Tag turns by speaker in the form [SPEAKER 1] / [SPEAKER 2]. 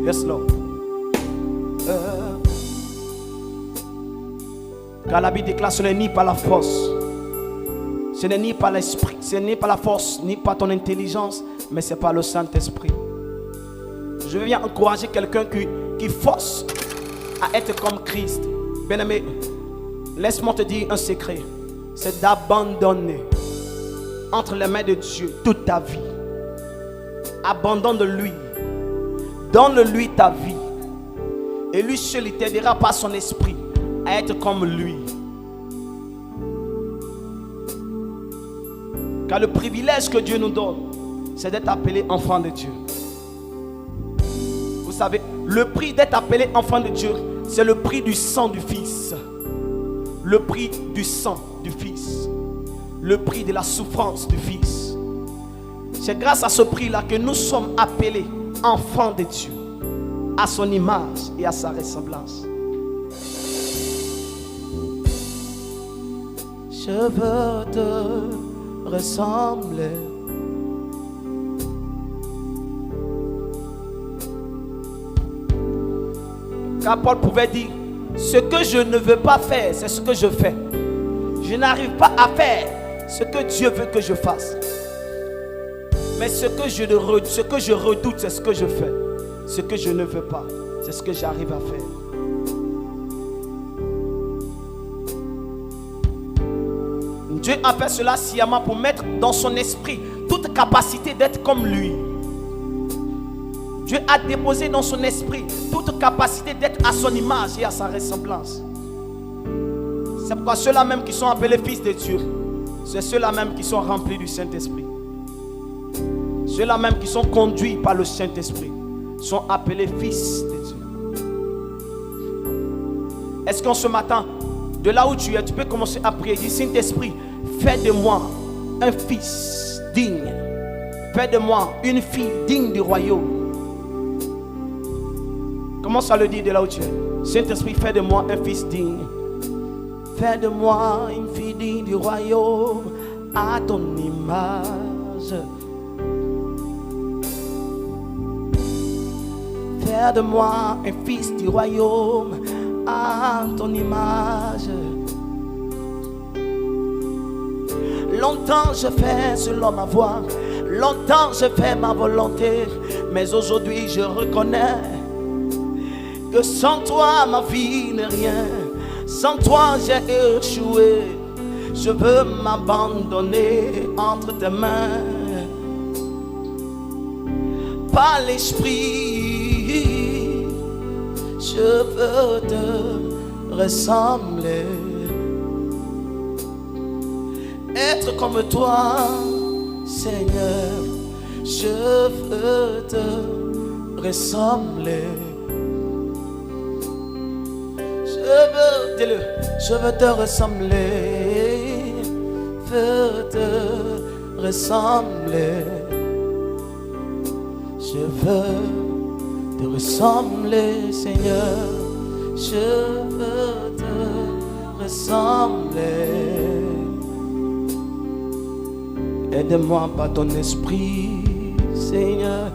[SPEAKER 1] Yes, Lord. Car la Bible déclare, ce n'est ni par la force, ce n'est ni par l'esprit, ce n'est pas la force, ni par ton intelligence, mais c'est par le Saint-Esprit. Je viens encourager quelqu'un qui force à être comme Christ. Bien-aimé, laisse-moi te dire un secret. C'est d'abandonner entre les mains de Dieu toute ta vie. Abandonne-lui. Donne-lui ta vie. Et lui seul, il t'aidera par son esprit à être comme lui. Car le privilège que Dieu nous donne, c'est d'être appelé enfant de Dieu. Vous savez, le prix d'être appelé enfant de Dieu, c'est le prix du sang du Fils. Le prix du sang du Fils. Le prix de la souffrance du Fils. C'est grâce à ce prix-là que nous sommes appelés enfants de Dieu, à son image et à sa ressemblance. Je veux te ressembler. Car Paul pouvait dire, ce que je ne veux pas faire, c'est ce que je fais. Je n'arrive pas à faire ce que Dieu veut que je fasse. Mais ce que je redoute, c'est ce que je fais. Ce que je ne veux pas, c'est ce que j'arrive à faire. Dieu a fait cela sciemment pour mettre dans son esprit toute capacité d'être comme lui. Dieu a déposé dans son esprit toute capacité d'être à son image et à sa ressemblance. C'est pourquoi ceux-là même qui sont appelés fils de Dieu, c'est ceux-là même qui sont remplis du Saint-Esprit. Ceux-là même qui sont conduits par le Saint-Esprit sont appelés fils de Dieu. Est-ce qu'en ce matin, de là où tu es, tu peux commencer à prier, dire, Saint-Esprit, fais de moi un fils digne. Fais de moi une fille digne du royaume. Commence à le dire de là où tu es. Saint-Esprit, fais de moi un fils digne. Fais de moi une fille digne du royaume, à ton image. Fais de moi un fils du royaume, à ton image. Longtemps je fais selon ma voix, longtemps je fais ma volonté, mais aujourd'hui je reconnais que sans toi ma vie n'est rien. Sans toi j'ai échoué. Je veux m'abandonner entre tes mains. Par l'esprit, je veux te ressembler. Être comme toi, Seigneur. Je veux te ressembler. Je veux te ressembler, veux te ressembler. Je veux te ressembler, Seigneur. Je veux te ressembler. Aide-moi par ton esprit, Seigneur.